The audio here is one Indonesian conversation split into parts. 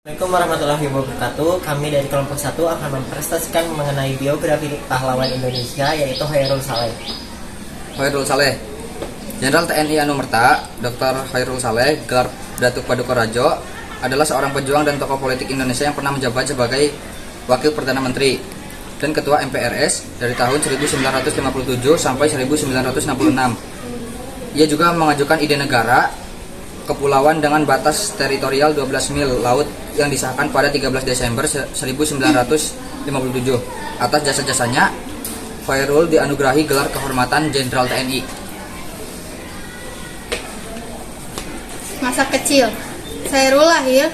Assalamualaikum warahmatullahi wabarakatuh. Kami dari kelompok 1 akan mempresentasikan mengenai biografi pahlawan Indonesia, yaitu Chairul Saleh. Chairul Saleh, Jenderal TNI Anumerta, Dr. Chairul Saleh, gelar Datuk Paduka adalah seorang pejuang dan tokoh politik Indonesia yang pernah menjabat sebagai Wakil Perdana Menteri dan Ketua MPRS dari tahun 1957 sampai 1966. Ia juga mengajukan ide negara kepulauan dengan batas teritorial 12 mil laut yang disahkan pada 13 Desember 1957. Atas jasa-jasanya, Chairul dianugerahi gelar kehormatan Jenderal TNI. Masa kecil, Chairul lahir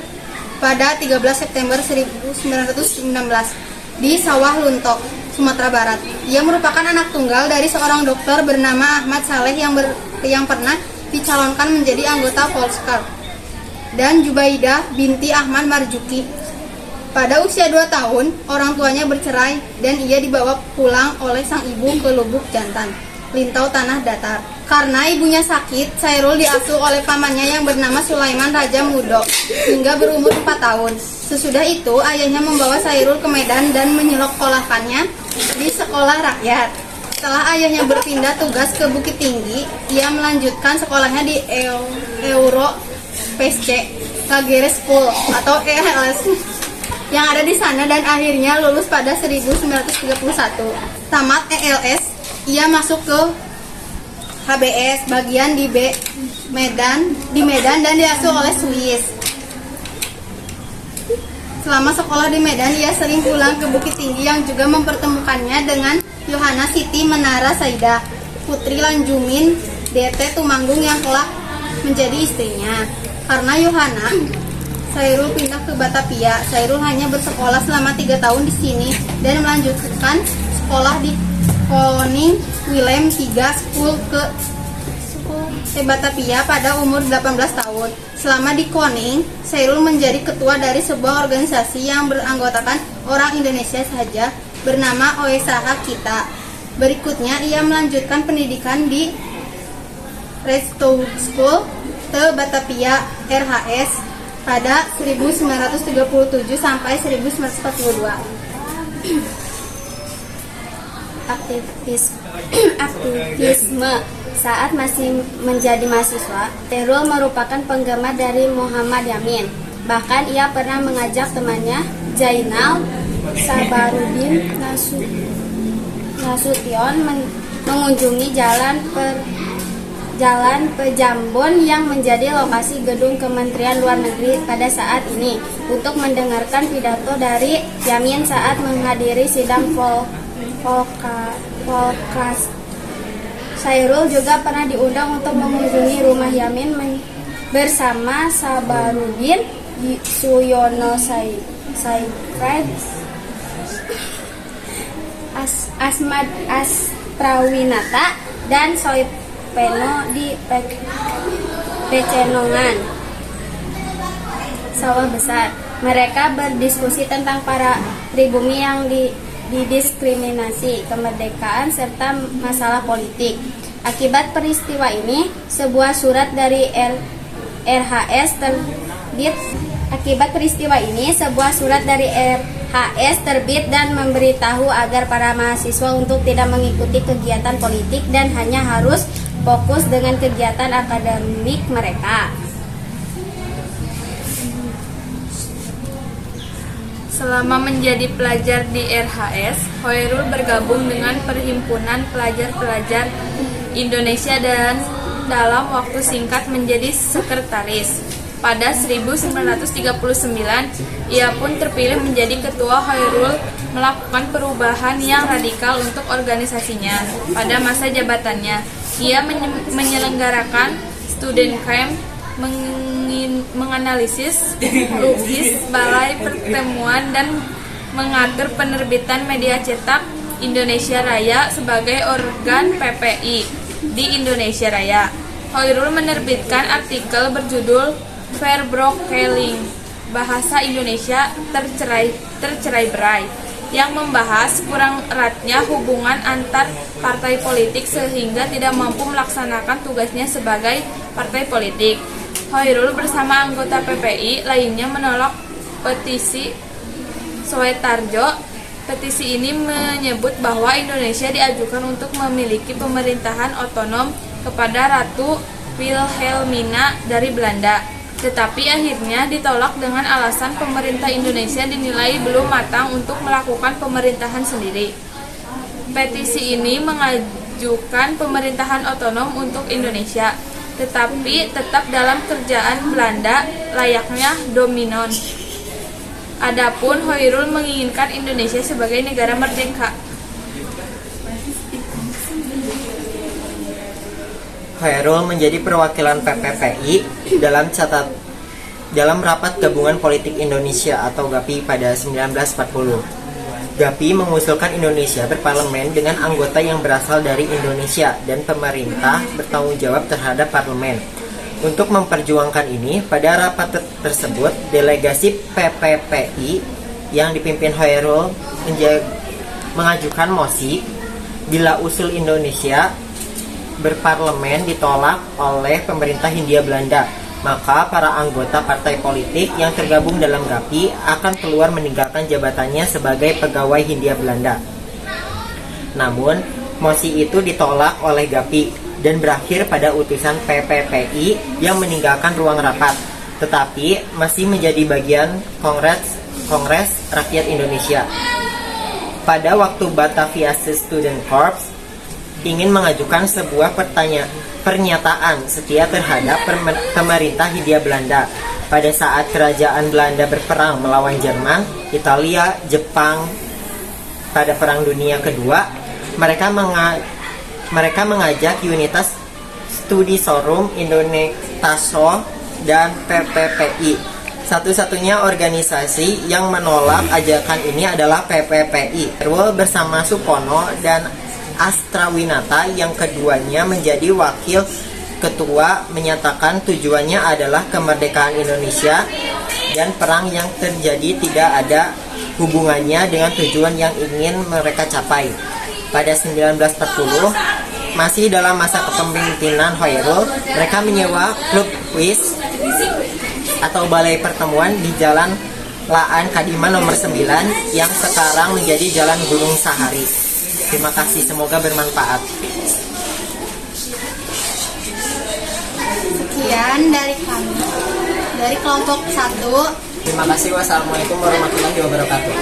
pada 13 September 1919 di Sawah Lunto, Sumatera Barat. Ia merupakan anak tunggal dari seorang dokter bernama Ahmad Saleh yang pernah dicalonkan menjadi anggota Polskar, dan Jubaidah binti Ahmad Marzuki. Pada usia 2 tahun, orang tuanya bercerai dan ia dibawa pulang oleh sang ibu ke Lubuk Jantan, Lintau Tanah Datar. Karena ibunya sakit, Chairul diasuh oleh pamannya yang bernama Sulaiman Raja Mudo hingga berumur 4 tahun. Sesudah itu, ayahnya membawa Chairul ke Medan dan menyekolahkannya di sekolah rakyat. Setelah ayahnya berpindah tugas ke Bukit Tinggi, ia melanjutkan sekolahnya di Euro PSC Kagere School atau ELS yang ada di sana dan akhirnya lulus pada 1931. Tamat ELS, ia masuk ke HBS bagian di Medan dan diasuh oleh Swiss. Selama sekolah di Medan, ia sering pulang ke Bukit Tinggi yang juga mempertemukannya dengan Yohana Siti Menara Saidah, putri Lanjumin DT Tumanggung yang kelak menjadi istrinya. Karena Yohana, Chairul pindah ke Batavia. Chairul hanya bersekolah selama 3 tahun di sini dan melanjutkan sekolah di Koning Willem III School ke Batavia pada umur 18 tahun. Selama di Koning, Chairul menjadi ketua dari sebuah organisasi yang beranggotakan orang Indonesia saja bernama Oesaha Kita. Berikutnya, ia melanjutkan pendidikan di Restow School de Batavia RHS pada 1937 sampai 1942. Aktivisme. Saat masih menjadi mahasiswa, Chairul merupakan penggemar dari Muhammad Yamin. Bahkan ia pernah mengajak temannya Zainal Sabarudin Nasution mengunjungi Jalan Pejambon yang menjadi lokasi gedung Kementerian Luar Negeri pada saat ini untuk mendengarkan pidato dari Yamin saat menghadiri sidang Volkas. Chairul juga pernah diundang untuk mengunjungi rumah Yamin bersama Sabarudin Suyono Saifred Asmad Astrawinata dan Soipeno di Pecenongan, Sawah Besar. Mereka berdiskusi tentang para pribumi yang didiskriminasi, kemerdekaan, serta masalah politik. Akibat peristiwa ini, sebuah surat dari RHS terbit dan memberitahu agar para mahasiswa untuk tidak mengikuti kegiatan politik dan hanya harus fokus dengan kegiatan akademik mereka. Selama menjadi pelajar di RHS, Chairul bergabung dengan Perhimpunan Pelajar-Pelajar Indonesia dan dalam waktu singkat menjadi sekretaris. Pada 1939, ia pun terpilih menjadi ketua. Chairul melakukan perubahan yang radikal untuk organisasinya. Pada masa jabatannya, ia menyelenggarakan student camp, menganalisis lukis balai pertemuan dan mengatur penerbitan media cetak Indonesia Raya sebagai organ PPI di Indonesia Raya. Chairul menerbitkan artikel berjudul Verbrokeling, Bahasa Indonesia Tercerai-berai, yang membahas kurang eratnya hubungan antar partai politik sehingga tidak mampu melaksanakan tugasnya sebagai partai politik. Chairul bersama anggota PPI lainnya menolak petisi Soetarjo. Petisi ini menyebut bahwa Indonesia diajukan untuk memiliki pemerintahan otonom kepada Ratu Wilhelmina dari Belanda. Tetapi akhirnya ditolak dengan alasan pemerintah Indonesia dinilai belum matang untuk melakukan pemerintahan sendiri. Petisi ini mengajukan pemerintahan otonom untuk Indonesia, tetapi tetap dalam kerjaan Belanda layaknya dominon. Adapun Hoirul menginginkan Indonesia sebagai negara merdeka. Hoirul menjadi perwakilan PPPI dalam rapat Gabungan Politik Indonesia atau GAPI pada 1940. GAPI mengusulkan Indonesia berparlemen dengan anggota yang berasal dari Indonesia dan pemerintah bertanggung jawab terhadap parlemen. Untuk memperjuangkan ini, pada rapat tersebut, delegasi PPPI yang dipimpin Hoirul mengajukan mosi bila usul Indonesia berparlemen ditolak oleh pemerintah Hindia Belanda, maka para anggota partai politik yang tergabung dalam GAPI akan keluar meninggalkan jabatannya sebagai pegawai Hindia Belanda. Namun, mosi itu ditolak oleh GAPI dan berakhir pada utusan PPPI yang meninggalkan ruang rapat, tetapi masih menjadi bagian Kongres Rakyat Indonesia. Pada waktu Batavia Student Corps ingin mengajukan sebuah pernyataan setia terhadap pemerintah Hindia Belanda pada saat kerajaan Belanda berperang melawan Jerman, Italia, Jepang pada Perang Dunia Kedua, mereka mengajak Unitas Studi Sorum Indonetaso dan PPPI. Satu-satunya organisasi yang menolak ajakan ini adalah PPPI. Hoirul bersama Supono dan Astrawinata yang keduanya menjadi wakil ketua menyatakan tujuannya adalah kemerdekaan Indonesia dan perang yang terjadi tidak ada hubungannya dengan tujuan yang ingin mereka capai. Pada 1940, masih dalam masa kepemimpinan Hoirul, mereka menyewa klub kuis atau balai pertemuan di Jalan Laan Kadiman nomor 9 yang sekarang menjadi Jalan Gunung Sahari. Terima kasih, semoga bermanfaat. Sekian dari kami, dari kelompok 1. Terima kasih. Wassalamualaikum warahmatullahi wabarakatuh.